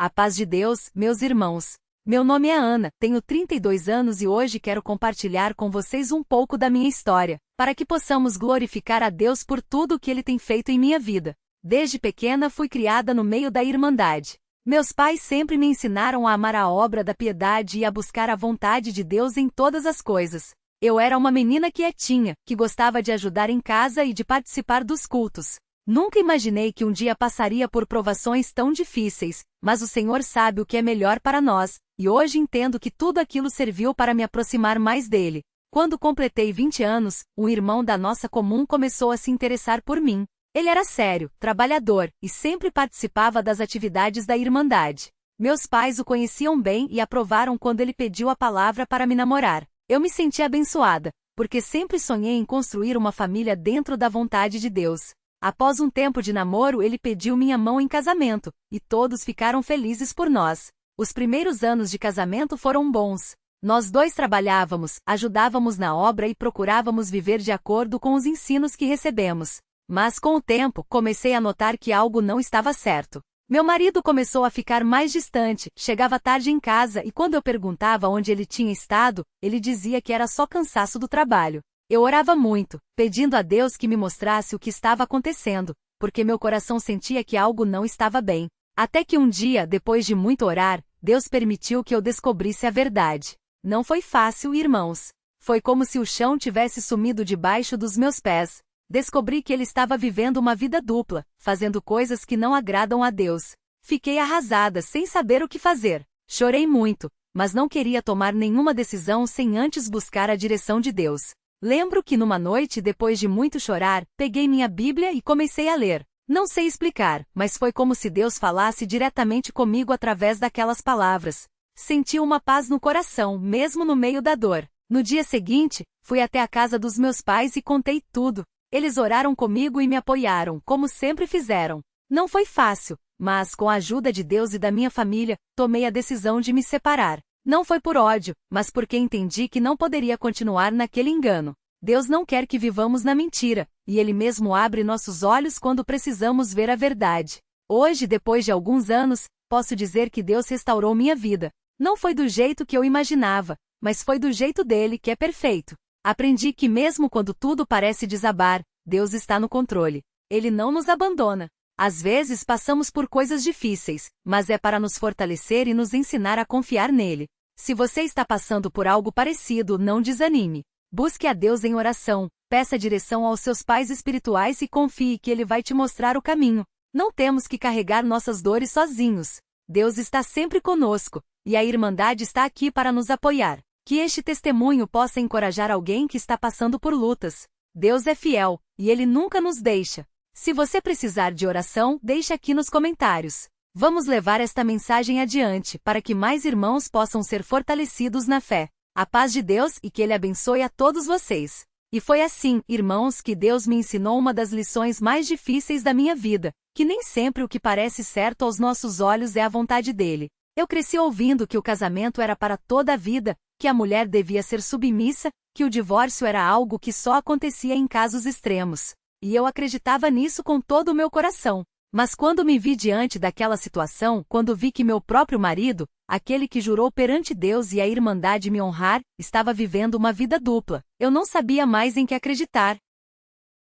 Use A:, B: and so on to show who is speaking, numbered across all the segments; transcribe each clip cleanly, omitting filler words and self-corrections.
A: A paz de Deus, meus irmãos. Meu nome é Ana, tenho 32 anos e hoje quero compartilhar com vocês um pouco da minha história, para que possamos glorificar a Deus por tudo o que Ele tem feito em minha vida. Desde pequena fui criada no meio da Irmandade. Meus pais sempre me ensinaram a amar a obra da piedade e a buscar a vontade de Deus em todas as coisas. Eu era uma menina quietinha, que gostava de ajudar em casa e de participar dos cultos. Nunca imaginei que um dia passaria por provações tão difíceis, mas o Senhor sabe o que é melhor para nós, e hoje entendo que tudo aquilo serviu para me aproximar mais dele. Quando completei 20 anos, um irmão da nossa comum começou a se interessar por mim. Ele era sério, trabalhador, e sempre participava das atividades da Irmandade. Meus pais o conheciam bem e aprovaram quando ele pediu a palavra para me namorar. Eu me senti abençoada, porque sempre sonhei em construir uma família dentro da vontade de Deus. Após um tempo de namoro, ele pediu minha mão em casamento, e todos ficaram felizes por nós. Os primeiros anos de casamento foram bons. Nós dois trabalhávamos, ajudávamos na obra e procurávamos viver de acordo com os ensinos que recebemos. Mas com o tempo, comecei a notar que algo não estava certo. Meu marido começou a ficar mais distante, chegava tarde em casa e quando eu perguntava onde ele tinha estado, ele dizia que era só cansaço do trabalho. Eu orava muito, pedindo a Deus que me mostrasse o que estava acontecendo, porque meu coração sentia que algo não estava bem. Até que um dia, depois de muito orar, Deus permitiu que eu descobrisse a verdade. Não foi fácil, irmãos. Foi como se o chão tivesse sumido debaixo dos meus pés. Descobri que ele estava vivendo uma vida dupla, fazendo coisas que não agradam a Deus. Fiquei arrasada, sem saber o que fazer. Chorei muito, mas não queria tomar nenhuma decisão sem antes buscar a direção de Deus. Lembro que numa noite, depois de muito chorar, peguei minha Bíblia e comecei a ler. Não sei explicar, mas foi como se Deus falasse diretamente comigo através daquelas palavras. Senti uma paz no coração, mesmo no meio da dor. No dia seguinte, fui até a casa dos meus pais e contei tudo. Eles oraram comigo e me apoiaram, como sempre fizeram. Não foi fácil, mas com a ajuda de Deus e da minha família, tomei a decisão de me separar. Não foi por ódio, mas porque entendi que não poderia continuar naquele engano. Deus não quer que vivamos na mentira, e Ele mesmo abre nossos olhos quando precisamos ver a verdade. Hoje, depois de alguns anos, posso dizer que Deus restaurou minha vida. Não foi do jeito que eu imaginava, mas foi do jeito dele que é perfeito. Aprendi que mesmo quando tudo parece desabar, Deus está no controle. Ele não nos abandona. Às vezes passamos por coisas difíceis, mas é para nos fortalecer e nos ensinar a confiar nele. Se você está passando por algo parecido, não desanime. Busque a Deus em oração, peça direção aos seus pais espirituais e confie que Ele vai te mostrar o caminho. Não temos que carregar nossas dores sozinhos. Deus está sempre conosco, e a Irmandade está aqui para nos apoiar. Que este testemunho possa encorajar alguém que está passando por lutas. Deus é fiel, e Ele nunca nos deixa. Se você precisar de oração, deixe aqui nos comentários. Vamos levar esta mensagem adiante, para que mais irmãos possam ser fortalecidos na fé. A paz de Deus e que Ele abençoe a todos vocês. E foi assim, irmãos, que Deus me ensinou uma das lições mais difíceis da minha vida, que nem sempre o que parece certo aos nossos olhos é a vontade dele. Eu cresci ouvindo que o casamento era para toda a vida, que a mulher devia ser submissa, que o divórcio era algo que só acontecia em casos extremos. E eu acreditava nisso com todo o meu coração. Mas quando me vi diante daquela situação, quando vi que meu próprio marido, aquele que jurou perante Deus e a Irmandade me honrar, estava vivendo uma vida dupla, eu não sabia mais em que acreditar.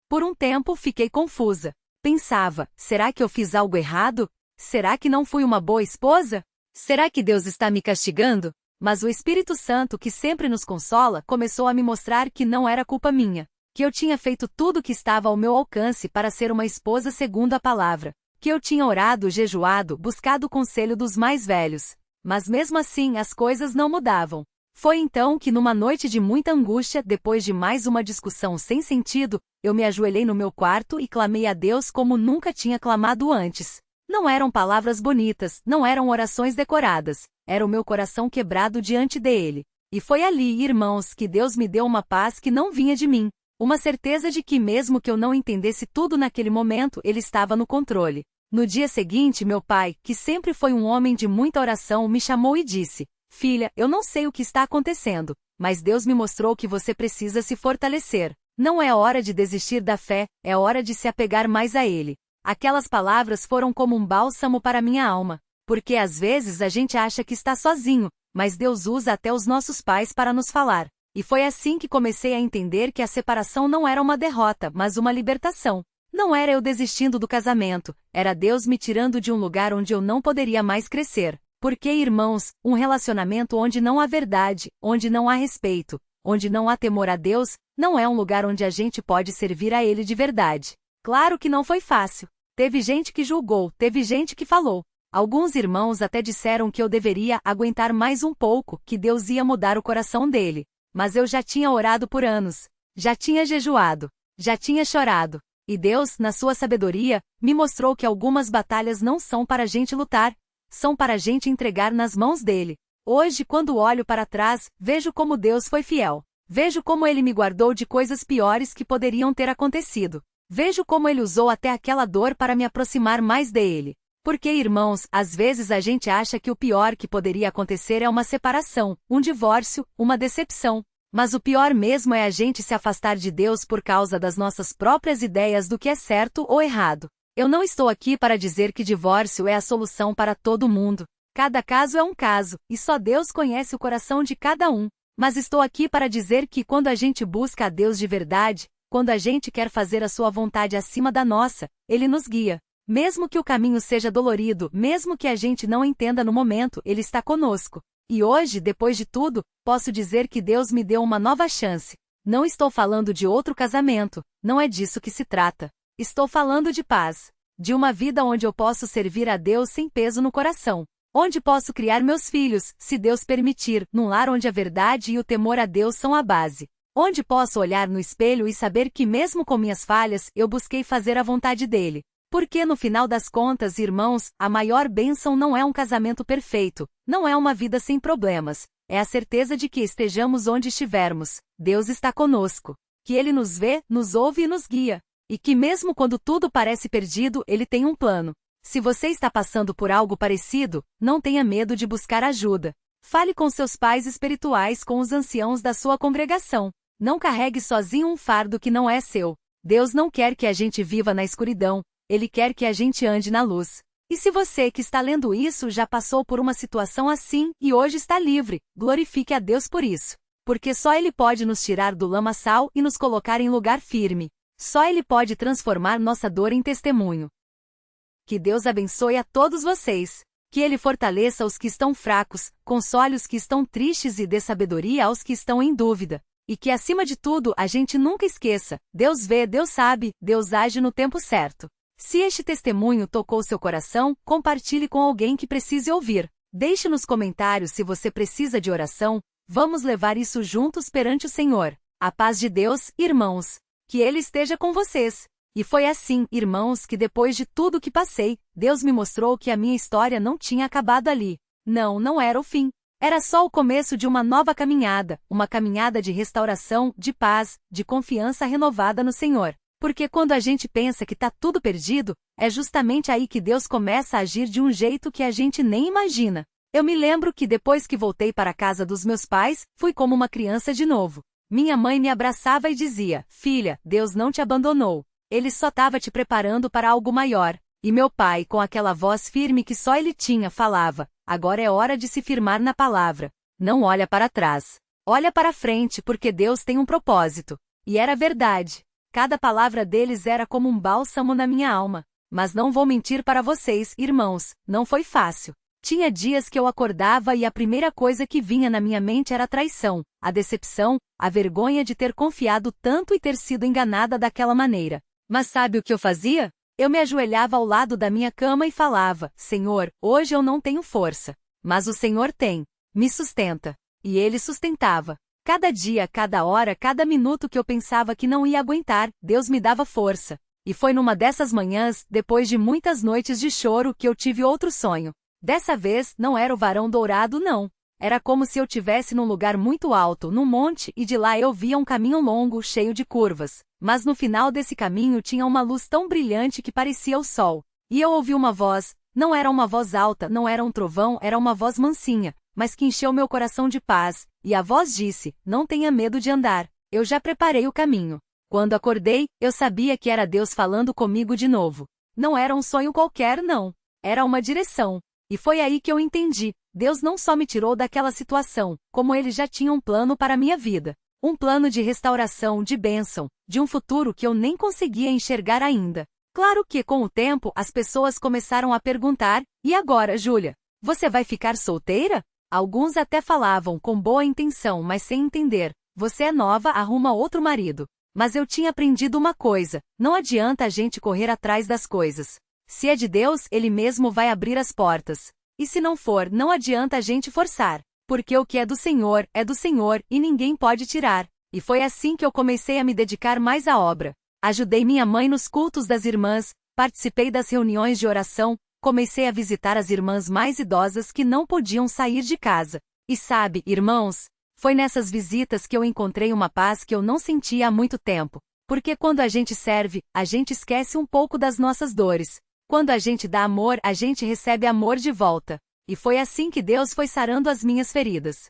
A: Por um tempo fiquei confusa. Pensava, será que eu fiz algo errado? Será que não fui uma boa esposa? Será que Deus está me castigando? Mas o Espírito Santo, que sempre nos consola, começou a me mostrar que não era culpa minha. Que eu tinha feito tudo o que estava ao meu alcance para ser uma esposa segundo a palavra. Que eu tinha orado, jejuado, buscado o conselho dos mais velhos. Mas mesmo assim as coisas não mudavam. Foi então que numa noite de muita angústia, depois de mais uma discussão sem sentido, eu me ajoelhei no meu quarto e clamei a Deus como nunca tinha clamado antes. Não eram palavras bonitas, não eram orações decoradas. Era o meu coração quebrado diante dele. E foi ali, irmãos, que Deus me deu uma paz que não vinha de mim. Uma certeza de que mesmo que eu não entendesse tudo naquele momento, Ele estava no controle. No dia seguinte, meu pai, que sempre foi um homem de muita oração, me chamou e disse: "Filha, eu não sei o que está acontecendo, mas Deus me mostrou que você precisa se fortalecer. Não é hora de desistir da fé, é hora de se apegar mais a Ele." Aquelas palavras foram como um bálsamo para minha alma. Porque às vezes a gente acha que está sozinho, mas Deus usa até os nossos pais para nos falar. E foi assim que comecei a entender que a separação não era uma derrota, mas uma libertação. Não era eu desistindo do casamento, era Deus me tirando de um lugar onde eu não poderia mais crescer. Porque, irmãos, um relacionamento onde não há verdade, onde não há respeito, onde não há temor a Deus, não é um lugar onde a gente pode servir a Ele de verdade. Claro que não foi fácil. Teve gente que julgou, teve gente que falou. Alguns irmãos até disseram que eu deveria aguentar mais um pouco, que Deus ia mudar o coração dele. Mas eu já tinha orado por anos, já tinha jejuado, já tinha chorado. E Deus, na sua sabedoria, me mostrou que algumas batalhas não são para a gente lutar, são para a gente entregar nas mãos dele. Hoje, quando olho para trás, vejo como Deus foi fiel. Vejo como ele me guardou de coisas piores que poderiam ter acontecido. Vejo como ele usou até aquela dor para me aproximar mais dele. Porque, irmãos, às vezes a gente acha que o pior que poderia acontecer é uma separação, um divórcio, uma decepção. Mas o pior mesmo é a gente se afastar de Deus por causa das nossas próprias ideias do que é certo ou errado. Eu não estou aqui para dizer que divórcio é a solução para todo mundo. Cada caso é um caso, e só Deus conhece o coração de cada um. Mas estou aqui para dizer que quando a gente busca a Deus de verdade, quando a gente quer fazer a sua vontade acima da nossa, Ele nos guia. Mesmo que o caminho seja dolorido, mesmo que a gente não entenda no momento, Ele está conosco. E hoje, depois de tudo, posso dizer que Deus me deu uma nova chance. Não estou falando de outro casamento, não é disso que se trata. Estou falando de paz. De uma vida onde eu posso servir a Deus sem peso no coração. Onde posso criar meus filhos, se Deus permitir, num lar onde a verdade e o temor a Deus são a base. Onde posso olhar no espelho e saber que mesmo com minhas falhas, eu busquei fazer a vontade dele. Porque no final das contas, irmãos, a maior bênção não é um casamento perfeito, não é uma vida sem problemas, é a certeza de que estejamos onde estivermos, Deus está conosco, que Ele nos vê, nos ouve e nos guia, e que mesmo quando tudo parece perdido, Ele tem um plano. Se você está passando por algo parecido, não tenha medo de buscar ajuda. Fale com seus pais espirituais, com os anciãos da sua congregação. Não carregue sozinho um fardo que não é seu. Deus não quer que a gente viva na escuridão, Ele quer que a gente ande na luz. E se você que está lendo isso já passou por uma situação assim e hoje está livre, glorifique a Deus por isso. Porque só Ele pode nos tirar do lamaçal e nos colocar em lugar firme. Só Ele pode transformar nossa dor em testemunho. Que Deus abençoe a todos vocês. Que Ele fortaleça os que estão fracos, console os que estão tristes e dê sabedoria aos que estão em dúvida. E que acima de tudo a gente nunca esqueça, Deus vê, Deus sabe, Deus age no tempo certo. Se este testemunho tocou seu coração, compartilhe com alguém que precise ouvir. Deixe nos comentários se você precisa de oração, vamos levar isso juntos perante o Senhor. A paz de Deus, irmãos. Que Ele esteja com vocês. E foi assim, irmãos, que depois de tudo que passei, Deus me mostrou que a minha história não tinha acabado ali. Não era o fim. Era só o começo de uma nova caminhada, uma caminhada de restauração, de paz, de confiança renovada no Senhor. Porque quando a gente pensa que está tudo perdido, é justamente aí que Deus começa a agir de um jeito que a gente nem imagina. Eu me lembro que depois que voltei para a casa dos meus pais, fui como uma criança de novo. Minha mãe me abraçava e dizia: "Filha, Deus não te abandonou. Ele só estava te preparando para algo maior." E meu pai, com aquela voz firme que só ele tinha, falava: "Agora é hora de se firmar na palavra. Não olha para trás. Olha para frente porque Deus tem um propósito." E era verdade. Cada palavra deles era como um bálsamo na minha alma. Mas não vou mentir para vocês, irmãos, não foi fácil. Tinha dias que eu acordava e a primeira coisa que vinha na minha mente era a traição, a decepção, a vergonha de ter confiado tanto e ter sido enganada daquela maneira. Mas sabe o que eu fazia? Eu me ajoelhava ao lado da minha cama e falava: "Senhor, hoje eu não tenho força. Mas o Senhor tem. Me sustenta." E Ele sustentava. Cada dia, cada hora, cada minuto que eu pensava que não ia aguentar, Deus me dava força. E foi numa dessas manhãs, depois de muitas noites de choro, que eu tive outro sonho. Dessa vez, não era o varão dourado não. Era como se eu tivesse num lugar muito alto, num monte, e de lá eu via um caminho longo, cheio de curvas. Mas no final desse caminho tinha uma luz tão brilhante que parecia o sol. E eu ouvi uma voz, não era uma voz alta, não era um trovão, era uma voz mansinha, mas que encheu meu coração de paz. E a voz disse: "Não tenha medo de andar. Eu já preparei o caminho." Quando acordei, eu sabia que era Deus falando comigo de novo. Não era um sonho qualquer não. Era uma direção. E foi aí que eu entendi, Deus não só me tirou daquela situação, como Ele já tinha um plano para a minha vida. Um plano de restauração, de bênção, de um futuro que eu nem conseguia enxergar ainda. Claro que, com o tempo, as pessoas começaram a perguntar, e agora, Júlia? Você vai ficar solteira? Alguns até falavam com boa intenção, mas sem entender. Você é nova, arruma outro marido. Mas eu tinha aprendido uma coisa, não adianta a gente correr atrás das coisas. Se é de Deus, Ele mesmo vai abrir as portas. E se não for, não adianta a gente forçar. Porque o que é do Senhor e ninguém pode tirar. E foi assim que eu comecei a me dedicar mais à obra. Ajudei minha mãe nos cultos das irmãs, participei das reuniões de oração, comecei a visitar as irmãs mais idosas que não podiam sair de casa. E sabe, irmãos, foi nessas visitas que eu encontrei uma paz que eu não sentia há muito tempo. Porque quando a gente serve, a gente esquece um pouco das nossas dores. Quando a gente dá amor, a gente recebe amor de volta. E foi assim que Deus foi sarando as minhas feridas.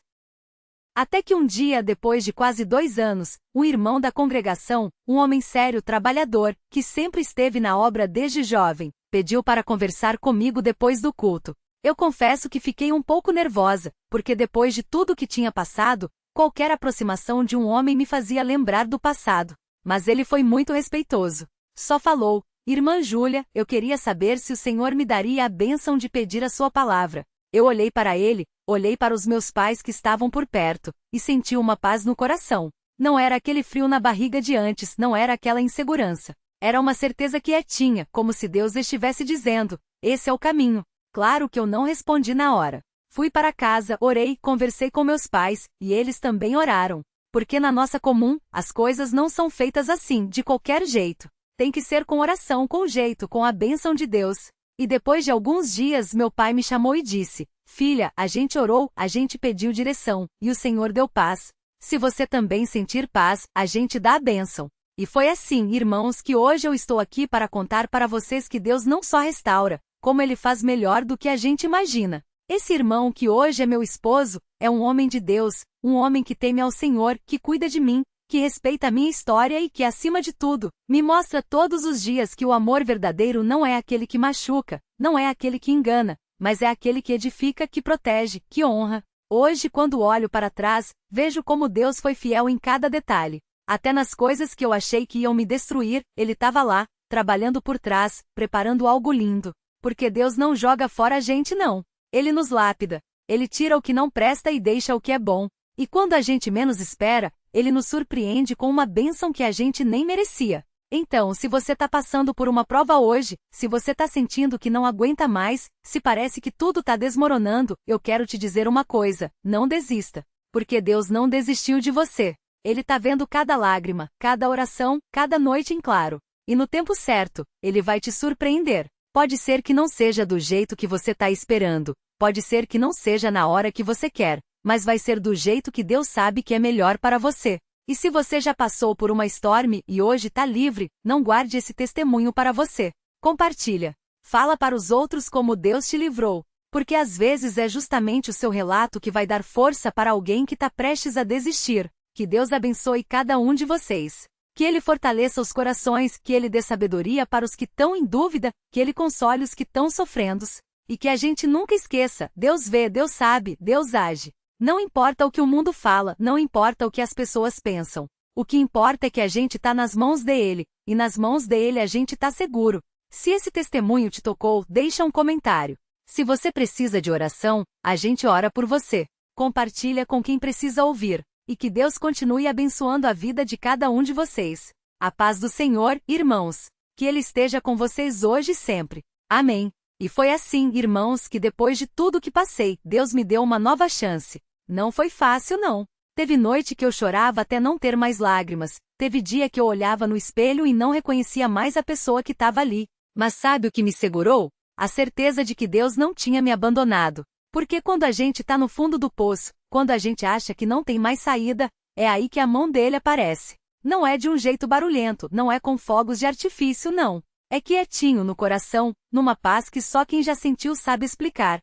A: Até que um dia, depois de quase 2 anos, um irmão da congregação, um homem sério, trabalhador, que sempre esteve na obra desde jovem, pediu para conversar comigo depois do culto. Eu confesso que fiquei um pouco nervosa, porque depois de tudo que tinha passado, qualquer aproximação de um homem me fazia lembrar do passado. Mas ele foi muito respeitoso. Só falou: Irmã Júlia, eu queria saber se o Senhor me daria a bênção de pedir a sua palavra. Eu olhei para ele, olhei para os meus pais que estavam por perto, e senti uma paz no coração. Não era aquele frio na barriga de antes, não era aquela insegurança. Era uma certeza quietinha, como se Deus estivesse dizendo: esse é o caminho. Claro que eu não respondi na hora. Fui para casa, orei, conversei com meus pais, e eles também oraram. Porque na nossa comum, as coisas não são feitas assim, de qualquer jeito. Tem que ser com oração, com jeito, com a bênção de Deus. E depois de alguns dias, meu pai me chamou e disse: Filha, a gente orou, a gente pediu direção, e o Senhor deu paz. Se você também sentir paz, a gente dá a bênção. E foi assim, irmãos, que hoje eu estou aqui para contar para vocês que Deus não só restaura, como Ele faz melhor do que a gente imagina. Esse irmão que hoje é meu esposo, é um homem de Deus, um homem que teme ao Senhor, que cuida de mim, que respeita a minha história e que, acima de tudo, me mostra todos os dias que o amor verdadeiro não é aquele que machuca, não é aquele que engana, mas é aquele que edifica, que protege, que honra. Hoje, quando olho para trás, vejo como Deus foi fiel em cada detalhe. Até nas coisas que eu achei que iam me destruir, Ele estava lá, trabalhando por trás, preparando algo lindo. Porque Deus não joga fora a gente não. Ele nos lapida. Ele tira o que não presta e deixa o que é bom. E quando a gente menos espera, Ele nos surpreende com uma bênção que a gente nem merecia. Então, se você está passando por uma prova hoje, se você está sentindo que não aguenta mais, se parece que tudo está desmoronando, eu quero te dizer uma coisa: não desista. Porque Deus não desistiu de você. Ele está vendo cada lágrima, cada oração, cada noite em claro. E no tempo certo, Ele vai te surpreender. Pode ser que não seja do jeito que você está esperando, pode ser que não seja na hora que você quer, mas vai ser do jeito que Deus sabe que é melhor para você. E se você já passou por uma storm e hoje está livre, não guarde esse testemunho para você. Compartilha. Fala para os outros como Deus te livrou. Porque às vezes é justamente o seu relato que vai dar força para alguém que está prestes a desistir. Que Deus abençoe cada um de vocês. Que Ele fortaleça os corações, que Ele dê sabedoria para os que estão em dúvida, que Ele console os que estão sofrendo. E que a gente nunca esqueça: Deus vê, Deus sabe, Deus age. Não importa o que o mundo fala, não importa o que as pessoas pensam. O que importa é que a gente está nas mãos dEle, e nas mãos dEle a gente está seguro. Se esse testemunho te tocou, deixa um comentário. Se você precisa de oração, a gente ora por você. Compartilha com quem precisa ouvir. E que Deus continue abençoando a vida de cada um de vocês. A paz do Senhor, irmãos. Que Ele esteja com vocês hoje e sempre. Amém. E foi assim, irmãos, que depois de tudo que passei, Deus me deu uma nova chance. Não foi fácil não. Teve noite que eu chorava até não ter mais lágrimas. Teve dia que eu olhava no espelho e não reconhecia mais a pessoa que estava ali. Mas sabe o que me segurou? A certeza de que Deus não tinha me abandonado. Porque quando a gente está no fundo do poço, quando a gente acha que não tem mais saída, é aí que a mão dele aparece. Não é de um jeito barulhento, não é com fogos de artifício não. É quietinho no coração, numa paz que só quem já sentiu sabe explicar.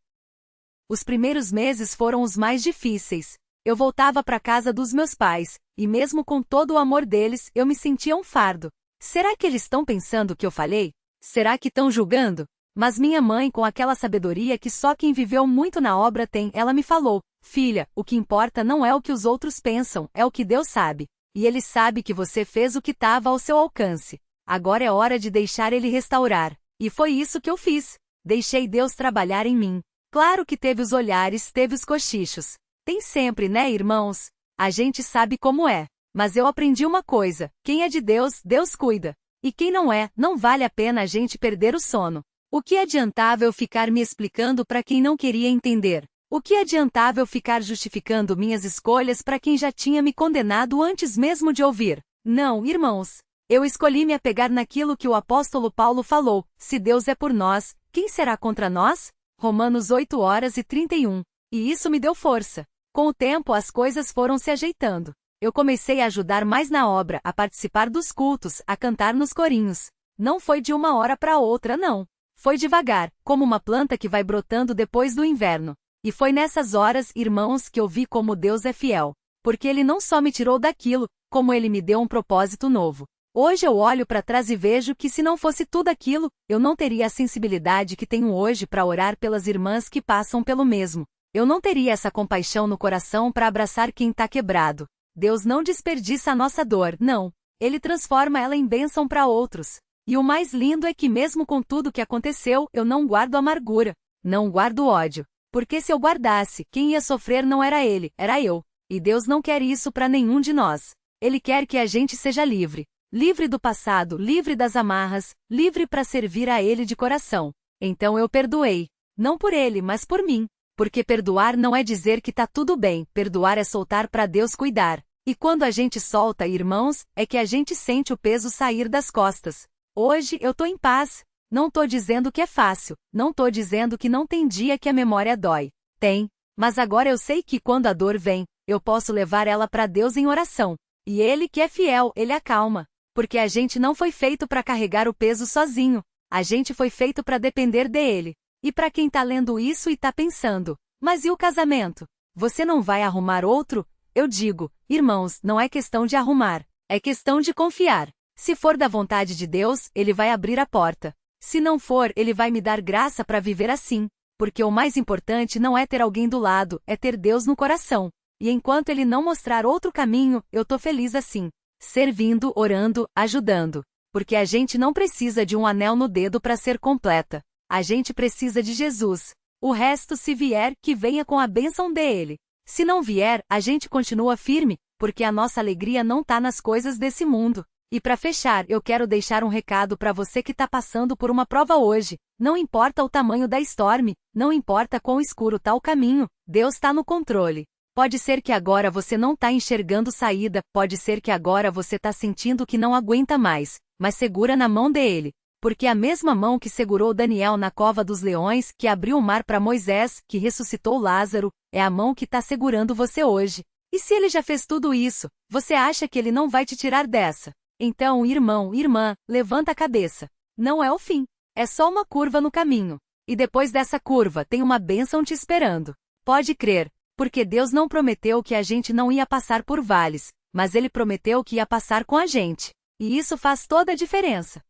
A: Os primeiros meses foram os mais difíceis. Eu voltava para casa dos meus pais, e mesmo com todo o amor deles, eu me sentia um fardo. Será que eles estão pensando o que eu falei? Será que estão julgando? Mas minha mãe, com aquela sabedoria que só quem viveu muito na obra tem, ela me falou: filha, o que importa não é o que os outros pensam, é o que Deus sabe. E Ele sabe que você fez o que estava ao seu alcance. Agora é hora de deixar Ele restaurar. E foi isso que eu fiz. Deixei Deus trabalhar em mim. Claro que teve os olhares, teve os cochichos. Tem sempre, né, irmãos? A gente sabe como é. Mas eu aprendi uma coisa: quem é de Deus, Deus cuida. E quem não é, não vale a pena a gente perder o sono. O que adiantava eu ficar me explicando para quem não queria entender? O que adiantava eu ficar justificando minhas escolhas para quem já tinha me condenado antes mesmo de ouvir? Não, irmãos. Eu escolhi me apegar naquilo que o apóstolo Paulo falou: se Deus é por nós, quem será contra nós? Romanos 8:31. E isso me deu força. Com o tempo as coisas foram se ajeitando. Eu comecei a ajudar mais na obra, a participar dos cultos, a cantar nos corinhos. Não foi de uma hora para outra, não. Foi devagar, como uma planta que vai brotando depois do inverno. E foi nessas horas, irmãos, que eu vi como Deus é fiel. Porque Ele não só me tirou daquilo, como Ele me deu um propósito novo. Hoje eu olho para trás e vejo que se não fosse tudo aquilo, eu não teria a sensibilidade que tenho hoje para orar pelas irmãs que passam pelo mesmo. Eu não teria essa compaixão no coração para abraçar quem está quebrado. Deus não desperdiça a nossa dor, não. Ele transforma ela em bênção para outros. E o mais lindo é que mesmo com tudo que aconteceu, eu não guardo amargura. Não guardo ódio. Porque se eu guardasse, quem ia sofrer não era ele, era eu. E Deus não quer isso para nenhum de nós. Ele quer que a gente seja livre. Livre do passado, livre das amarras, livre para servir a Ele de coração. Então eu perdoei. Não por ele, mas por mim. Porque perdoar não é dizer que tá tudo bem, perdoar é soltar para Deus cuidar. E quando a gente solta, irmãos, é que a gente sente o peso sair das costas. Hoje eu tô em paz. Não tô dizendo que é fácil, não tô dizendo que não tem dia que a memória dói. Tem. Mas agora eu sei que quando a dor vem, eu posso levar ela para Deus em oração. E Ele que é fiel, Ele acalma. Porque a gente não foi feito para carregar o peso sozinho. A gente foi feito para depender dele. E para quem tá lendo isso e tá pensando: mas e o casamento? Você não vai arrumar outro? Eu digo, irmãos, não é questão de arrumar. É questão de confiar. Se for da vontade de Deus, Ele vai abrir a porta. Se não for, Ele vai me dar graça para viver assim. Porque o mais importante não é ter alguém do lado, é ter Deus no coração. E enquanto Ele não mostrar outro caminho, eu tô feliz assim. Servindo, orando, ajudando. Porque a gente não precisa de um anel no dedo para ser completa. A gente precisa de Jesus. O resto, se vier, que venha com a bênção dele. Se não vier, a gente continua firme, porque a nossa alegria não tá nas coisas desse mundo. E para fechar, eu quero deixar um recado para você que tá passando por uma prova hoje. Não importa o tamanho da storm, não importa quão escuro tá o caminho, Deus tá no controle. Pode ser que agora você não tá enxergando saída, pode ser que agora você tá sentindo que não aguenta mais, mas segura na mão dele. Porque a mesma mão que segurou Daniel na cova dos leões, que abriu o mar para Moisés, que ressuscitou Lázaro, é a mão que tá segurando você hoje. E se ele já fez tudo isso, você acha que ele não vai te tirar dessa? Então, irmão, irmã, levanta a cabeça. Não é o fim. É só uma curva no caminho. E depois dessa curva tem uma bênção te esperando. Pode crer, porque Deus não prometeu que a gente não ia passar por vales, mas Ele prometeu que ia passar com a gente. E isso faz toda a diferença.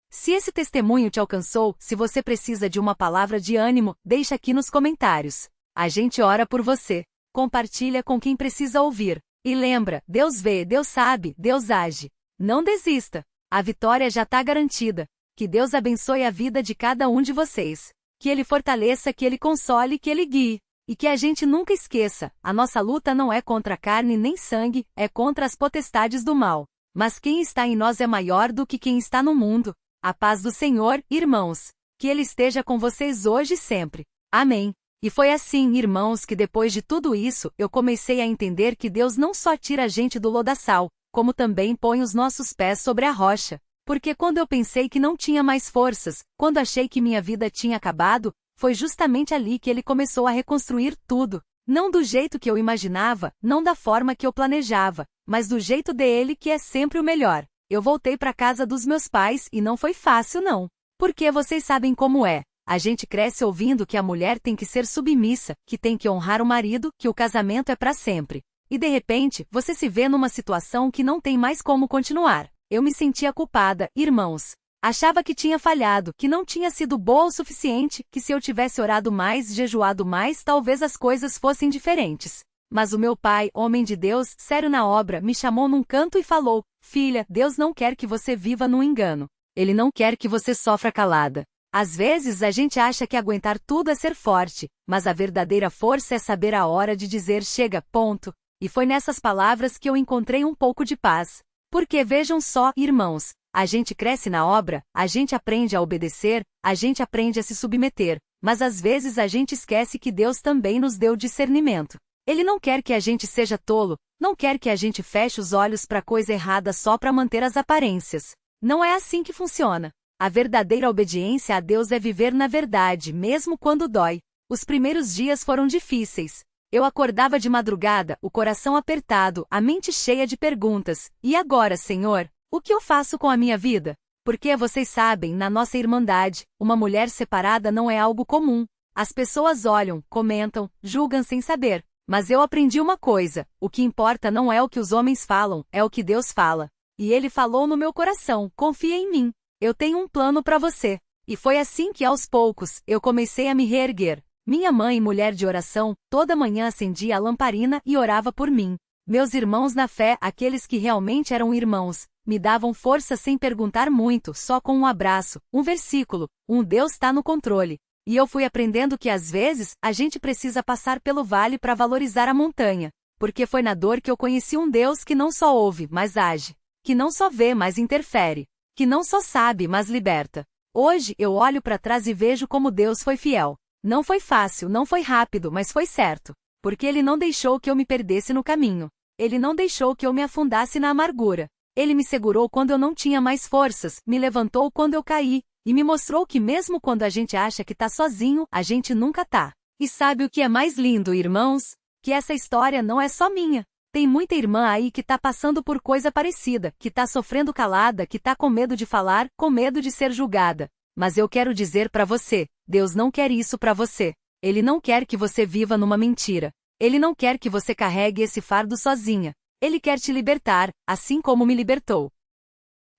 A: Se esse testemunho te alcançou, se você precisa de uma palavra de ânimo, deixa aqui nos comentários. A gente ora por você. Compartilha com quem precisa ouvir. E lembra, Deus vê, Deus sabe, Deus age. Não desista. A vitória já está garantida. Que Deus abençoe a vida de cada um de vocês. Que Ele fortaleça, que Ele console, que Ele guie. E que a gente nunca esqueça, a nossa luta não é contra carne nem sangue, é contra as potestades do mal. Mas quem está em nós é maior do que quem está no mundo. A paz do Senhor, irmãos. Que Ele esteja com vocês hoje e sempre. Amém. E foi assim, irmãos, que depois de tudo isso, eu comecei a entender que Deus não só tira a gente do lodaçal, como também põe os nossos pés sobre a rocha. Porque quando eu pensei que não tinha mais forças, quando achei que minha vida tinha acabado, foi justamente ali que Ele começou a reconstruir tudo. Não do jeito que eu imaginava, não da forma que eu planejava, mas do jeito dele que é sempre o melhor. Eu voltei para casa dos meus pais e não foi fácil não. Porque vocês sabem como é. A gente cresce ouvindo que a mulher tem que ser submissa, que tem que honrar o marido, que o casamento é para sempre. E de repente, você se vê numa situação que não tem mais como continuar. Eu me sentia culpada, irmãos. Achava que tinha falhado, que não tinha sido boa o suficiente, que se eu tivesse orado mais, jejuado mais, talvez as coisas fossem diferentes. Mas o meu pai, homem de Deus, sério na obra, me chamou num canto e falou: filha, Deus não quer que você viva num engano. Ele não quer que você sofra calada. Às vezes a gente acha que aguentar tudo é ser forte, mas a verdadeira força é saber a hora de dizer chega, ponto. E foi nessas palavras que eu encontrei um pouco de paz. Porque vejam só, irmãos, a gente cresce na obra, a gente aprende a obedecer, a gente aprende a se submeter, mas às vezes a gente esquece que Deus também nos deu discernimento. Ele não quer que a gente seja tolo, não quer que a gente feche os olhos para coisa errada só para manter as aparências. Não é assim que funciona. A verdadeira obediência a Deus é viver na verdade, mesmo quando dói. Os primeiros dias foram difíceis. Eu acordava de madrugada, o coração apertado, a mente cheia de perguntas. E agora, Senhor? O que eu faço com a minha vida? Porque vocês sabem, na nossa irmandade, uma mulher separada não é algo comum. As pessoas olham, comentam, julgam sem saber. Mas eu aprendi uma coisa: o que importa não é o que os homens falam, é o que Deus fala. E Ele falou no meu coração: confia em mim. Eu tenho um plano para você. E foi assim que, aos poucos, eu comecei a me reerguer. Minha mãe, mulher de oração, toda manhã acendia a lamparina e orava por mim. Meus irmãos na fé, aqueles que realmente eram irmãos, me davam força sem perguntar muito, só com um abraço, um versículo, Deus está no controle. E eu fui aprendendo que às vezes, a gente precisa passar pelo vale para valorizar a montanha. Porque foi na dor que eu conheci um Deus que não só ouve, mas age. Que não só vê, mas interfere. Que não só sabe, mas liberta. Hoje, eu olho para trás e vejo como Deus foi fiel. Não foi fácil, não foi rápido, mas foi certo. Porque Ele não deixou que eu me perdesse no caminho. Ele não deixou que eu me afundasse na amargura. Ele me segurou quando eu não tinha mais forças, me levantou quando eu caí, e me mostrou que mesmo quando a gente acha que tá sozinho, a gente nunca tá. E sabe o que é mais lindo, irmãos? Que essa história não é só minha. Tem muita irmã aí que tá passando por coisa parecida, que tá sofrendo calada, que tá com medo de falar, com medo de ser julgada. Mas eu quero dizer para você, Deus não quer isso para você. Ele não quer que você viva numa mentira. Ele não quer que você carregue esse fardo sozinha. Ele quer te libertar, assim como me libertou.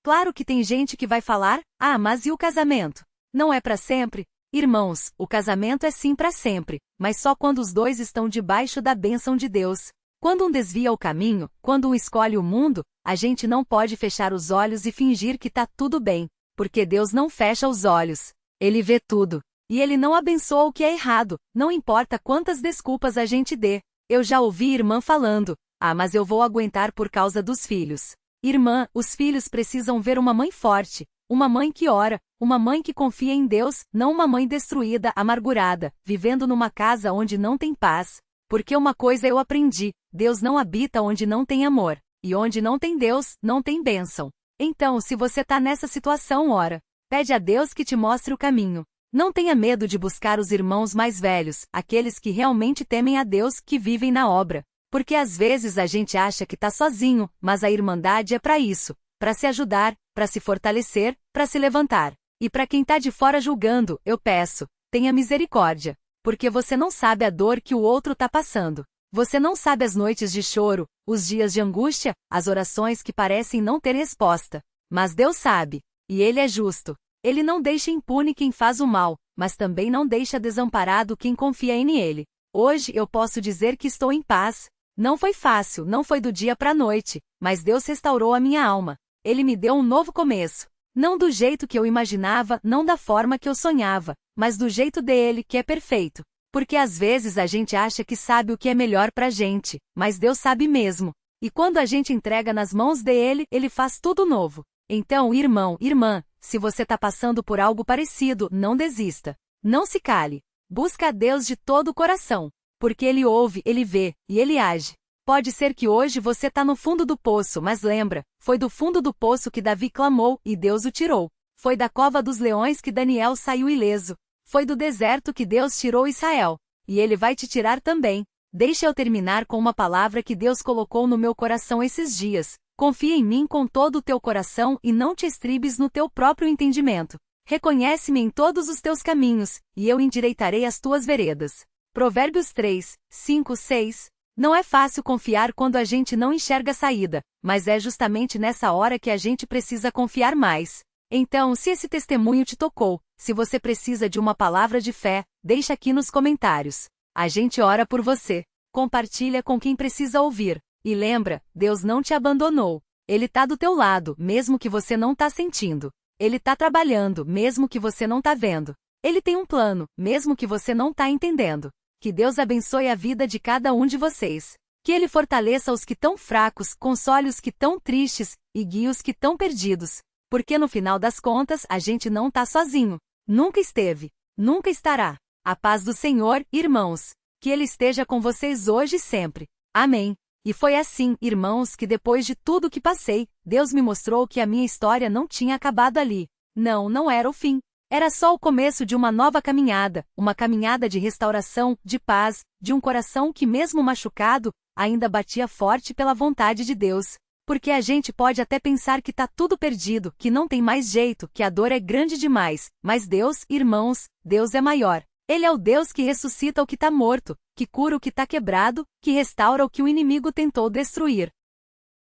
A: Claro que tem gente que vai falar: ah, mas e o casamento? Não é para sempre? Irmãos, o casamento é sim para sempre, mas só quando os dois estão debaixo da bênção de Deus. Quando um desvia o caminho, quando um escolhe o mundo, a gente não pode fechar os olhos e fingir que tá tudo bem, porque Deus não fecha os olhos. Ele vê tudo. E Ele não abençoa o que é errado, não importa quantas desculpas a gente dê. Eu já ouvi irmã falando: ah, mas eu vou aguentar por causa dos filhos. Irmã, os filhos precisam ver uma mãe forte, uma mãe que ora, uma mãe que confia em Deus, não uma mãe destruída, amargurada, vivendo numa casa onde não tem paz. Porque uma coisa eu aprendi: Deus não habita onde não tem amor, e onde não tem Deus, não tem bênção. Então, se você tá nessa situação, ora. Pede a Deus que te mostre o caminho. Não tenha medo de buscar os irmãos mais velhos, aqueles que realmente temem a Deus, que vivem na obra. Porque às vezes a gente acha que tá sozinho, mas a irmandade é para isso, para se ajudar, para se fortalecer, para se levantar. E para quem tá de fora julgando, eu peço: tenha misericórdia. Porque você não sabe a dor que o outro tá passando. Você não sabe as noites de choro, os dias de angústia, as orações que parecem não ter resposta. Mas Deus sabe. E Ele é justo. Ele não deixa impune quem faz o mal, mas também não deixa desamparado quem confia em Ele. Hoje eu posso dizer que estou em paz. Não foi fácil, não foi do dia para a noite, mas Deus restaurou a minha alma. Ele me deu um novo começo. Não do jeito que eu imaginava, não da forma que eu sonhava, mas do jeito dele, que é perfeito. Porque às vezes a gente acha que sabe o que é melhor pra gente, mas Deus sabe mesmo. E quando a gente entrega nas mãos dele, Ele faz tudo novo. Então, irmão, irmã, se você tá passando por algo parecido, não desista. Não se cale. Busca a Deus de todo o coração. Porque Ele ouve, Ele vê, e Ele age. Pode ser que hoje você tá no fundo do poço, mas lembra, foi do fundo do poço que Davi clamou, e Deus o tirou. Foi da cova dos leões que Daniel saiu ileso. Foi do deserto que Deus tirou Israel. E Ele vai te tirar também. Deixa eu terminar com uma palavra que Deus colocou no meu coração esses dias. Confia em mim com todo o teu coração e não te estribes no teu próprio entendimento. Reconhece-me em todos os teus caminhos, e eu endireitarei as tuas veredas. Provérbios 3, 5, 6. Não é fácil confiar quando a gente não enxerga a saída, mas é justamente nessa hora que a gente precisa confiar mais. Então, se esse testemunho te tocou, se você precisa de uma palavra de fé, deixa aqui nos comentários. A gente ora por você. Compartilha com quem precisa ouvir. E lembra, Deus não te abandonou. Ele tá do teu lado, mesmo que você não tá sentindo. Ele tá trabalhando, mesmo que você não tá vendo. Ele tem um plano, mesmo que você não tá entendendo. Que Deus abençoe a vida de cada um de vocês. Que Ele fortaleça os que tão fracos, console os que tão tristes, e guie os que tão perdidos. Porque no final das contas, a gente não tá sozinho. Nunca esteve. Nunca estará. A paz do Senhor, irmãos. Que Ele esteja com vocês hoje e sempre. Amém. E foi assim, irmãos, que depois de tudo que passei, Deus me mostrou que a minha história não tinha acabado ali. Não, não era o fim. Era só o começo de uma nova caminhada, uma caminhada de restauração, de paz, de um coração que mesmo machucado, ainda batia forte pela vontade de Deus. Porque a gente pode até pensar que tá tudo perdido, que não tem mais jeito, que a dor é grande demais, mas Deus, irmãos, Deus é maior. Ele é o Deus que ressuscita o que tá morto, que cura o que tá quebrado, que restaura o que o inimigo tentou destruir.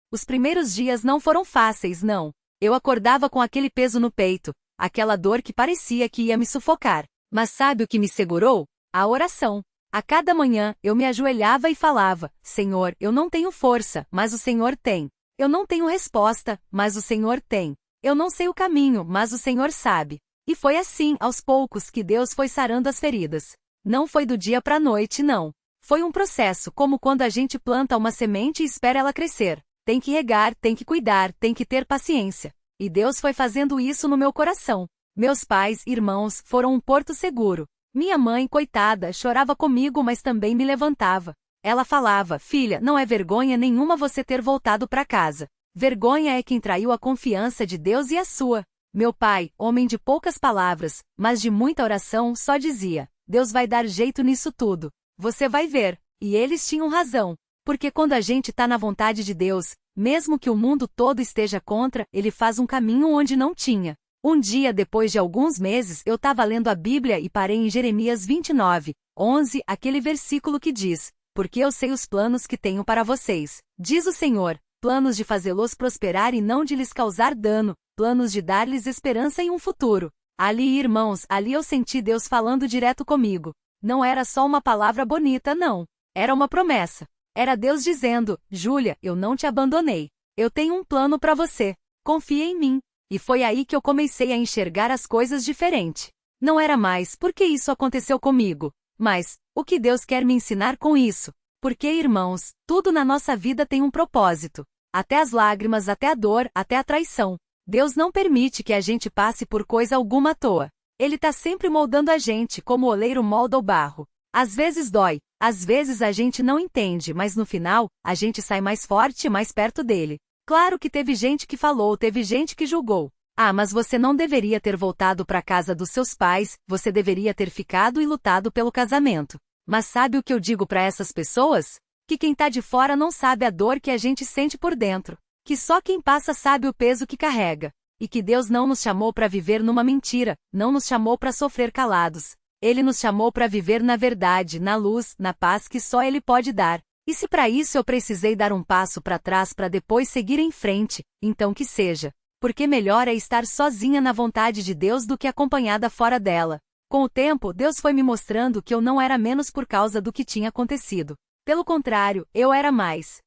A: Os primeiros dias não foram fáceis, não. Eu acordava com aquele peso no peito, aquela dor que parecia que ia me sufocar. Mas sabe o que me segurou? A oração. A cada manhã, eu me ajoelhava e falava: Senhor, eu não tenho força, mas o Senhor tem. Eu não tenho resposta, mas o Senhor tem. Eu não sei o caminho, mas o Senhor sabe. E foi assim, aos poucos, que Deus foi sarando as feridas. Não foi do dia para a noite, não. Foi um processo, como quando a gente planta uma semente e espera ela crescer. Tem que regar, tem que cuidar, tem que ter paciência. E Deus foi fazendo isso no meu coração. Meus pais, irmãos, foram um porto seguro. Minha mãe, coitada, chorava comigo, mas também me levantava. Ela falava: filha, não é vergonha nenhuma você ter voltado para casa. Vergonha é quem traiu a confiança de Deus e a sua. Meu pai, homem de poucas palavras, mas de muita oração, só dizia: Deus vai dar jeito nisso tudo. Você vai ver. E eles tinham razão. Porque quando a gente tá na vontade de Deus, mesmo que o mundo todo esteja contra, Ele faz um caminho onde não tinha. Um dia, depois de alguns meses, eu estava lendo a Bíblia e parei em Jeremias 29:11, aquele versículo que diz: porque eu sei os planos que tenho para vocês, diz o Senhor, planos de fazê-los prosperar e não de lhes causar dano, planos de dar-lhes esperança em um futuro. Ali, irmãos, ali eu senti Deus falando direto comigo. Não era só uma palavra bonita, não. Era uma promessa. Era Deus dizendo: Júlia, eu não te abandonei. Eu tenho um plano para você. Confia em mim. E foi aí que eu comecei a enxergar as coisas diferente. Não era mais porque isso aconteceu comigo, mas o que Deus quer me ensinar com isso? Porque, irmãos, tudo na nossa vida tem um propósito. Até as lágrimas, até a dor, até a traição. Deus não permite que a gente passe por coisa alguma à toa. Ele tá sempre moldando a gente como o oleiro molda o barro. Às vezes dói, às vezes a gente não entende, mas no final, a gente sai mais forte e mais perto dele. Claro que teve gente que falou, teve gente que julgou. Ah, mas você não deveria ter voltado para a casa dos seus pais, você deveria ter ficado e lutado pelo casamento. Mas sabe o que eu digo para essas pessoas? Que quem tá de fora não sabe a dor que a gente sente por dentro. Que só quem passa sabe o peso que carrega. E que Deus não nos chamou para viver numa mentira, não nos chamou para sofrer calados. Ele nos chamou para viver na verdade, na luz, na paz que só Ele pode dar. E se para isso eu precisei dar um passo para trás para depois seguir em frente, então que seja. Porque melhor é estar sozinha na vontade de Deus do que acompanhada fora dela. Com o tempo, Deus foi me mostrando que eu não era menos por causa do que tinha acontecido. Pelo contrário, eu era mais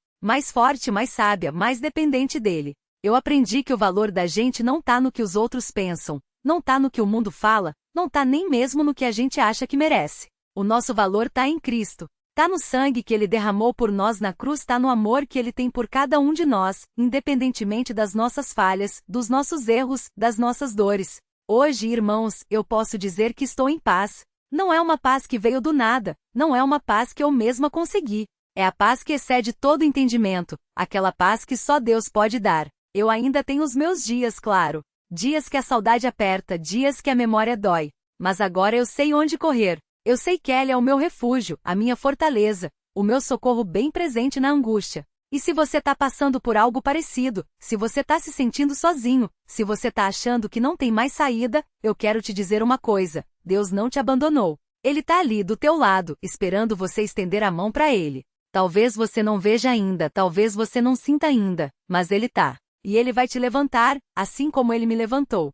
A: forte, mais sábia, mais dependente dele. Eu aprendi que o valor da gente não tá no que os outros pensam, não tá no que o mundo fala, não tá nem mesmo no que a gente acha que merece. O nosso valor tá em Cristo. Tá no sangue que Ele derramou por nós na cruz, tá no amor que Ele tem por cada um de nós, independentemente das nossas falhas, dos nossos erros, das nossas dores. Hoje, irmãos, eu posso dizer que estou em paz. Não é uma paz que veio do nada, não é uma paz que eu mesma consegui. É a paz que excede todo entendimento, aquela paz que só Deus pode dar. Eu ainda tenho os meus dias, claro. Dias que a saudade aperta, dias que a memória dói. Mas agora eu sei onde correr. Eu sei que Ele é o meu refúgio, a minha fortaleza, o meu socorro bem presente na angústia. E se você tá passando por algo parecido, se você tá se sentindo sozinho, se você tá achando que não tem mais saída, eu quero te dizer uma coisa: Deus não te abandonou. Ele tá ali do teu lado, esperando você estender a mão para Ele. Talvez você não veja ainda, talvez você não sinta ainda, mas Ele tá. E Ele vai te levantar, assim como Ele me levantou.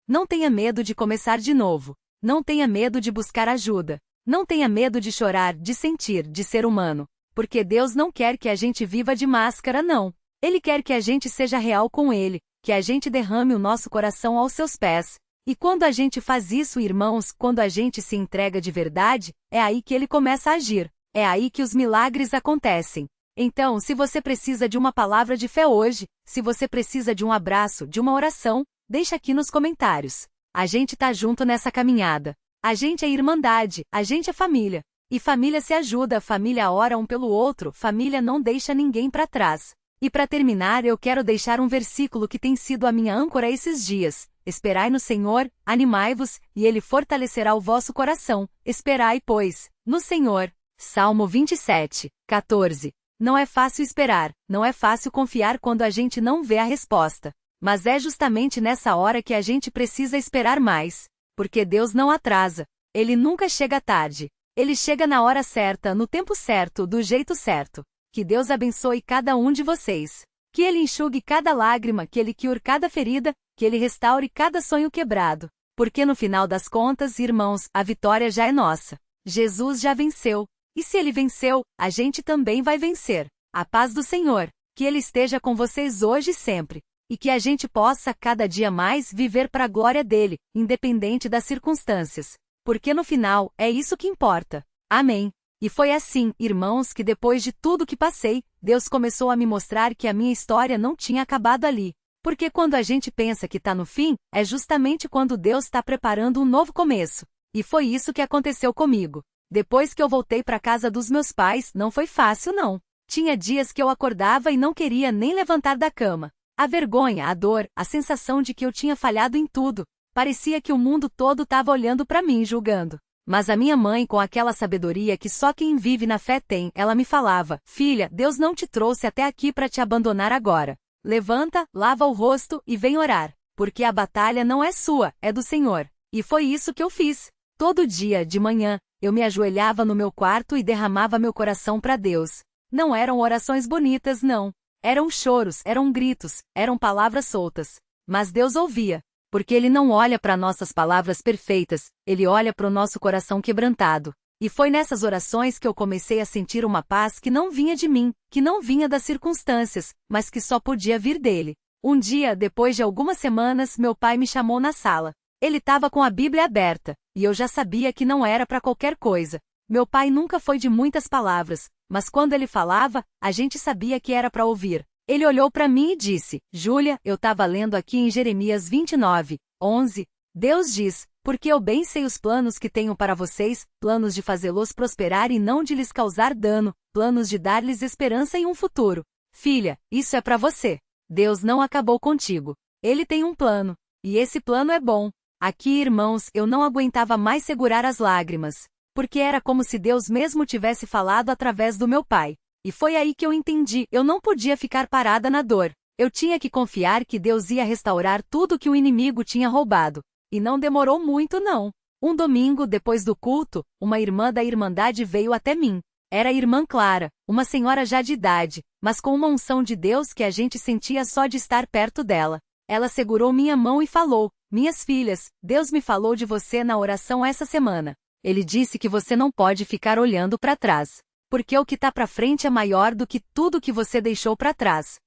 A: Não tenha medo de começar de novo. Não tenha medo de buscar ajuda. Não tenha medo de chorar, de sentir, de ser humano. Porque Deus não quer que a gente viva de máscara, não. Ele quer que a gente seja real com Ele, que a gente derrame o nosso coração aos seus pés. E quando a gente faz isso, irmãos, quando a gente se entrega de verdade, é aí que Ele começa a agir. É aí que os milagres acontecem. Então, se você precisa de uma palavra de fé hoje, se você precisa de um abraço, de uma oração, deixa aqui nos comentários. A gente tá junto nessa caminhada. A gente é irmandade, a gente é família. E família se ajuda, família ora um pelo outro, família não deixa ninguém para trás. E para terminar, eu quero deixar um versículo que tem sido a minha âncora esses dias. Esperai no Senhor, animai-vos, e Ele fortalecerá o vosso coração. Esperai, pois, no Senhor. Salmo 27, 14. Não é fácil esperar, não é fácil confiar quando a gente não vê a resposta. Mas é justamente nessa hora que a gente precisa esperar mais. Porque Deus não atrasa. Ele nunca chega tarde. Ele chega na hora certa, no tempo certo, do jeito certo. Que Deus abençoe cada um de vocês. Que Ele enxugue cada lágrima, que Ele cure cada ferida, que Ele restaure cada sonho quebrado. Porque no final das contas, irmãos, a vitória já é nossa. Jesus já venceu. E se Ele venceu, a gente também vai vencer. A paz do Senhor. Que Ele esteja com vocês hoje e sempre. E que a gente possa cada dia mais viver para a glória dele, independente das circunstâncias. Porque no final, é isso que importa. Amém. E foi assim, irmãos, que depois de tudo que passei, Deus começou a me mostrar que a minha história não tinha acabado ali. Porque quando a gente pensa que está no fim, é justamente quando Deus está preparando um novo começo. E foi isso que aconteceu comigo. Depois que eu voltei para casa dos meus pais, não foi fácil não. Tinha dias que eu acordava e não queria nem levantar da cama. A vergonha, a dor, a sensação de que eu tinha falhado em tudo. Parecia que o mundo todo estava olhando para mim julgando. Mas a minha mãe, com aquela sabedoria que só quem vive na fé tem, ela me falava: filha, Deus não te trouxe até aqui para te abandonar agora. Levanta, lava o rosto e vem orar. Porque a batalha não é sua, é do Senhor. E foi isso que eu fiz. Todo dia, de manhã, eu me ajoelhava no meu quarto e derramava meu coração para Deus. Não eram orações bonitas, não. Eram choros, eram gritos, eram palavras soltas. Mas Deus ouvia. Porque Ele não olha para nossas palavras perfeitas, Ele olha para o nosso coração quebrantado. E foi nessas orações que eu comecei a sentir uma paz que não vinha de mim, que não vinha das circunstâncias, mas que só podia vir dele. Um dia, depois de algumas semanas, meu pai me chamou na sala. Ele estava com a Bíblia aberta, e eu já sabia que não era para qualquer coisa. Meu pai nunca foi de muitas palavras, mas quando ele falava, a gente sabia que era para ouvir. Ele olhou para mim e disse: Júlia, eu estava lendo aqui em Jeremias 29, 11. Deus diz: porque eu bem sei os planos que tenho para vocês, planos de fazê-los prosperar e não de lhes causar dano, planos de dar-lhes esperança em um futuro. Filha, isso é para você. Deus não acabou contigo. Ele tem um plano. E esse plano é bom. Aqui, irmãos, eu não aguentava mais segurar as lágrimas. Porque era como se Deus mesmo tivesse falado através do meu pai. E foi aí que eu entendi, eu não podia ficar parada na dor. Eu tinha que confiar que Deus ia restaurar tudo que o inimigo tinha roubado. E não demorou muito não. Um domingo, depois do culto, uma irmã da Irmandade veio até mim. Era a irmã Clara, uma senhora já de idade, mas com uma unção de Deus que a gente sentia só de estar perto dela. Ela segurou minha mão e falou: minhas filhas, Deus me falou de você na oração essa semana. Ele disse que você não pode ficar olhando para trás. Porque o que está para frente é maior do que tudo que você deixou para trás.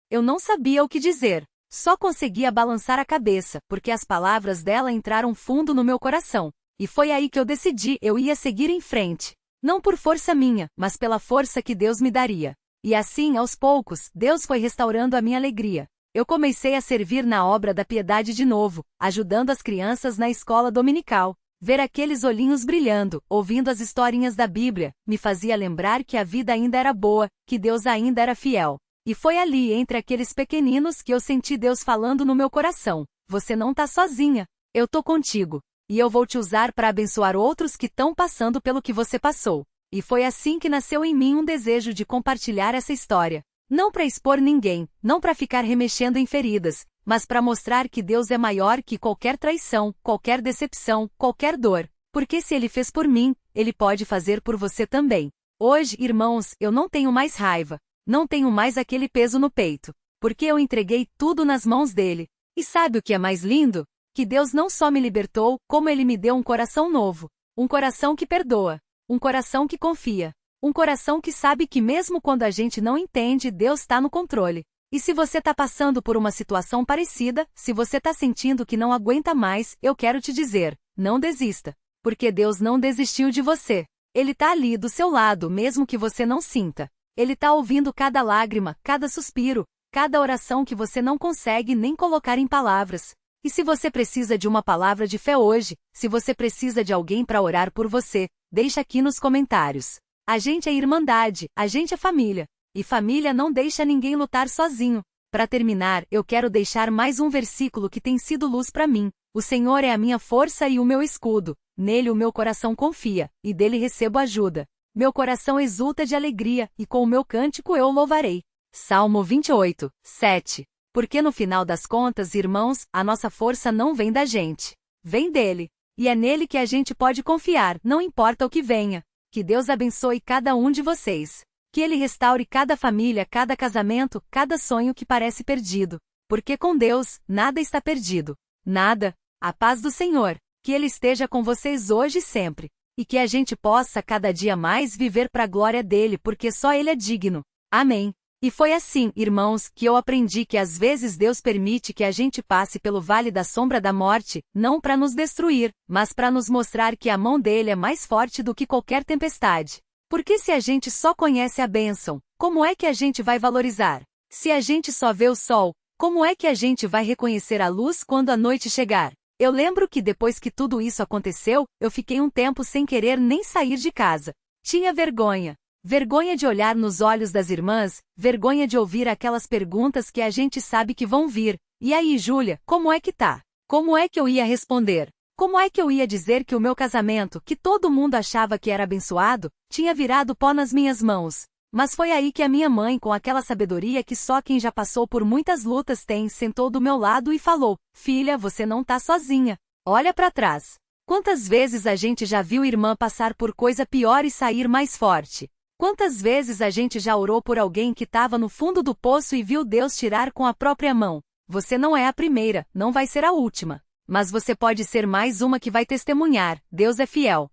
A: Eu não sabia o que dizer. Só conseguia balançar a cabeça, porque as palavras dela entraram fundo no meu coração. E foi aí que eu decidi, eu ia seguir em frente. Não por força minha, mas pela força que Deus me daria. E assim, aos poucos, Deus foi restaurando a minha alegria. Eu comecei a servir na obra da piedade de novo, ajudando as crianças na escola dominical. Ver aqueles olhinhos brilhando, ouvindo as historinhas da Bíblia, me fazia lembrar que a vida ainda era boa, que Deus ainda era fiel. E foi ali, entre aqueles pequeninos, que eu senti Deus falando no meu coração: você não tá sozinha, eu tô contigo. E eu vou te usar para abençoar outros que estão passando pelo que você passou. E foi assim que nasceu em mim um desejo de compartilhar essa história. Não para expor ninguém, não para ficar remexendo em feridas, mas para mostrar que Deus é maior que qualquer traição, qualquer decepção, qualquer dor. Porque se Ele fez por mim, Ele pode fazer por você também. Hoje, irmãos, eu não tenho mais raiva. Não tenho mais aquele peso no peito. Porque eu entreguei tudo nas mãos dele. E sabe o que é mais lindo? Que Deus não só me libertou, como Ele me deu um coração novo. Um coração que perdoa. Um coração que confia. Um coração que sabe que mesmo quando a gente não entende, Deus está no controle. E se você está passando por uma situação parecida, se você está sentindo que não aguenta mais, eu quero te dizer, não desista. Porque Deus não desistiu de você. Ele está ali do seu lado, mesmo que você não sinta. Ele está ouvindo cada lágrima, cada suspiro, cada oração que você não consegue nem colocar em palavras. E se você precisa de uma palavra de fé hoje, se você precisa de alguém para orar por você, deixa aqui nos comentários. A gente é irmandade, a gente é família. E família não deixa ninguém lutar sozinho. Para terminar, eu quero deixar mais um versículo que tem sido luz para mim. O Senhor é a minha força e o meu escudo. Nele o meu coração confia, e dele recebo ajuda. Meu coração exulta de alegria, e com o meu cântico eu o louvarei. Salmo 28, 7. Porque no final das contas, irmãos, a nossa força não vem da gente. Vem dele. E é nele que a gente pode confiar, não importa o que venha. Que Deus abençoe cada um de vocês. Que Ele restaure cada família, cada casamento, cada sonho que parece perdido. Porque com Deus, nada está perdido. Nada. A paz do Senhor. Que Ele esteja com vocês hoje e sempre. E que a gente possa cada dia mais viver para a glória dele, porque só Ele é digno. Amém. E foi assim, irmãos, que eu aprendi que às vezes Deus permite que a gente passe pelo vale da sombra da morte, não para nos destruir, mas para nos mostrar que a mão dele é mais forte do que qualquer tempestade. Porque se a gente só conhece a bênção, como é que a gente vai valorizar? Se a gente só vê o sol, como é que a gente vai reconhecer a luz quando a noite chegar? Eu lembro que depois que tudo isso aconteceu, eu fiquei um tempo sem querer nem sair de casa. Tinha vergonha. Vergonha de olhar nos olhos das irmãs, vergonha de ouvir aquelas perguntas que a gente sabe que vão vir. E aí, Júlia, como é que tá? Como é que eu ia responder? Como é que eu ia dizer que o meu casamento, que todo mundo achava que era abençoado, tinha virado pó nas minhas mãos? Mas foi aí que a minha mãe, com aquela sabedoria que só quem já passou por muitas lutas tem, sentou do meu lado e falou: "Filha, você não tá sozinha. Olha para trás. Quantas vezes a gente já viu irmã passar por coisa pior e sair mais forte? Quantas vezes a gente já orou por alguém que estava no fundo do poço e viu Deus tirar com a própria mão? Você não é a primeira, não vai ser a última. Mas você pode ser mais uma que vai testemunhar, Deus é fiel."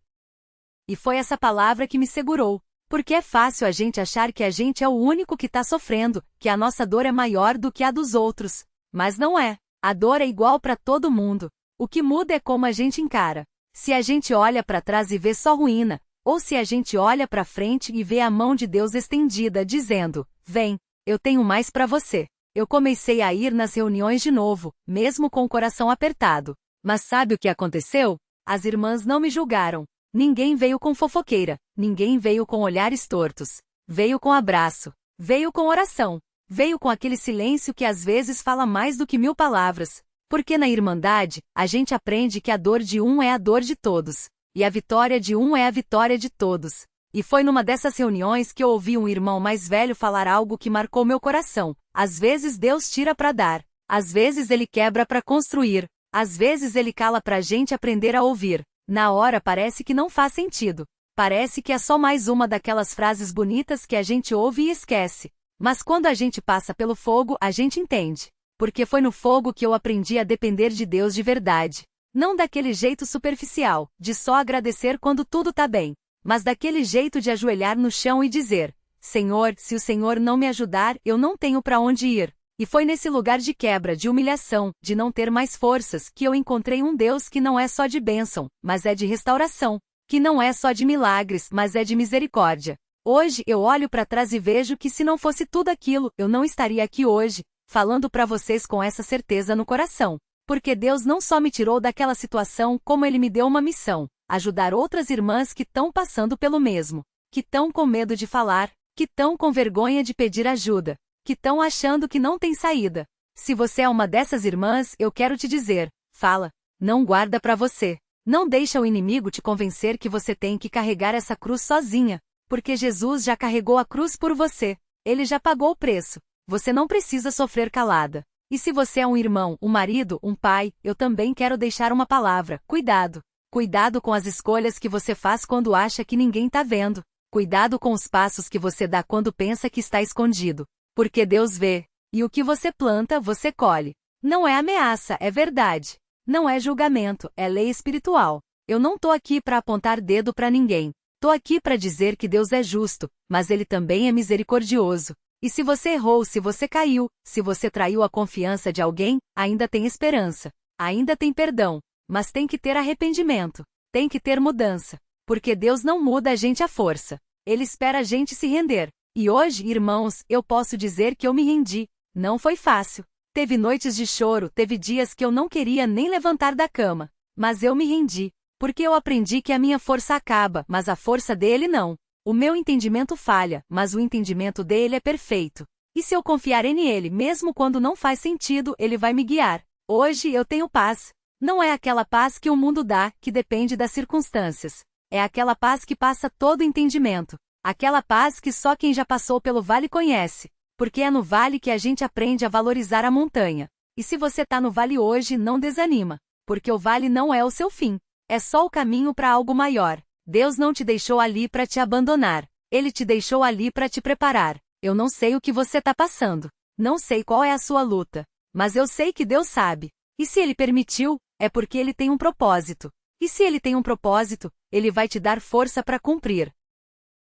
A: E foi essa palavra que me segurou. Porque é fácil a gente achar que a gente é o único que está sofrendo, que a nossa dor é maior do que a dos outros. Mas não é. A dor é igual para todo mundo. O que muda é como a gente encara. Se a gente olha para trás e vê só ruína, ou se a gente olha para frente e vê a mão de Deus estendida dizendo: "Vem, eu tenho mais para você." Eu comecei a ir nas reuniões de novo, mesmo com o coração apertado. Mas sabe o que aconteceu? As irmãs não me julgaram. Ninguém veio com fofoqueira, ninguém veio com olhares tortos. Veio com abraço, veio com oração, veio com aquele silêncio que às vezes fala mais do que 1000 palavras. Porque na Irmandade, a gente aprende que a dor de um é a dor de todos. E a vitória de um é a vitória de todos. E foi numa dessas reuniões que eu ouvi um irmão mais velho falar algo que marcou meu coração. Às vezes Deus tira para dar. Às vezes Ele quebra para construir. Às vezes Ele cala para a gente aprender a ouvir. Na hora parece que não faz sentido. Parece que é só mais uma daquelas frases bonitas que a gente ouve e esquece. Mas quando a gente passa pelo fogo, a gente entende. Porque foi no fogo que eu aprendi a depender de Deus de verdade. Não daquele jeito superficial, de só agradecer quando tudo tá bem. Mas daquele jeito de ajoelhar no chão e dizer: "Senhor, se o Senhor não me ajudar, eu não tenho para onde ir." E foi nesse lugar de quebra, de humilhação, de não ter mais forças, que eu encontrei um Deus que não é só de bênção, mas é de restauração. Que não é só de milagres, mas é de misericórdia. Hoje eu olho para trás e vejo que se não fosse tudo aquilo, eu não estaria aqui hoje, falando para vocês com essa certeza no coração. Porque Deus não só me tirou daquela situação, como Ele me deu uma missão: ajudar outras irmãs que estão passando pelo mesmo. Que estão com medo de falar, que estão com vergonha de pedir ajuda. Que estão achando que não tem saída. Se você é uma dessas irmãs, eu quero te dizer: fala. Não guarda para você. Não deixa o inimigo te convencer que você tem que carregar essa cruz sozinha. Porque Jesus já carregou a cruz por você. Ele já pagou o preço. Você não precisa sofrer calada. E se você é um irmão, um marido, um pai, eu também quero deixar uma palavra: cuidado. Cuidado com as escolhas que você faz quando acha que ninguém tá vendo. Cuidado com os passos que você dá quando pensa que está escondido. Porque Deus vê. E o que você planta, você colhe. Não é ameaça, é verdade. Não é julgamento, é lei espiritual. Eu não tô aqui para apontar dedo para ninguém. Tô aqui para dizer que Deus é justo, mas Ele também é misericordioso. E se você errou, se você caiu, se você traiu a confiança de alguém, ainda tem esperança. Ainda tem perdão. Mas tem que ter arrependimento. Tem que ter mudança. Porque Deus não muda a gente à força. Ele espera a gente se render. E hoje, irmãos, eu posso dizer que eu me rendi. Não foi fácil. Teve noites de choro, teve dias que eu não queria nem levantar da cama. Mas eu me rendi. Porque eu aprendi que a minha força acaba, mas a força dele não. O meu entendimento falha, mas o entendimento dele é perfeito. E se eu confiar nele, mesmo quando não faz sentido, ele vai me guiar. Hoje eu tenho paz. Não é aquela paz que o mundo dá, que depende das circunstâncias. É aquela paz que passa todo entendimento. Aquela paz que só quem já passou pelo vale conhece. Porque é no vale que a gente aprende a valorizar a montanha. E se você tá no vale hoje, não desanima. Porque o vale não é o seu fim. É só o caminho para algo maior. Deus não te deixou ali para te abandonar. Ele te deixou ali para te preparar. Eu não sei o que você tá passando. Não sei qual é a sua luta. Mas eu sei que Deus sabe. E se Ele permitiu, é porque Ele tem um propósito. E se Ele tem um propósito, Ele vai te dar força para cumprir.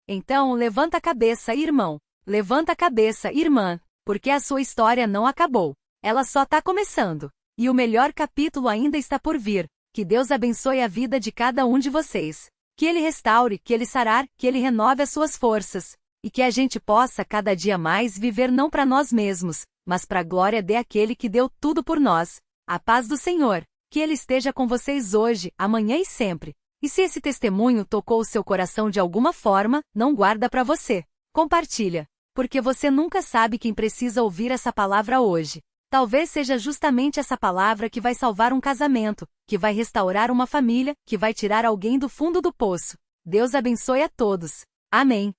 A: Então, levanta a cabeça, irmão. Levanta a cabeça, irmã. Porque a sua história não acabou. Ela só tá começando. E o melhor capítulo ainda está por vir. Que Deus abençoe a vida de cada um de vocês. Que Ele restaure, que Ele sarar, que Ele renove as suas forças. E que a gente possa cada dia mais viver não para nós mesmos, mas para a glória daquele que deu tudo por nós. A paz do Senhor. Que Ele esteja com vocês hoje, amanhã e sempre. E se esse testemunho tocou o seu coração de alguma forma, não guarda para você. Compartilha. Porque você nunca sabe quem precisa ouvir essa palavra hoje. Talvez seja justamente essa palavra que vai salvar um casamento, que vai restaurar uma família, que vai tirar alguém do fundo do poço. Deus abençoe a todos. Amém.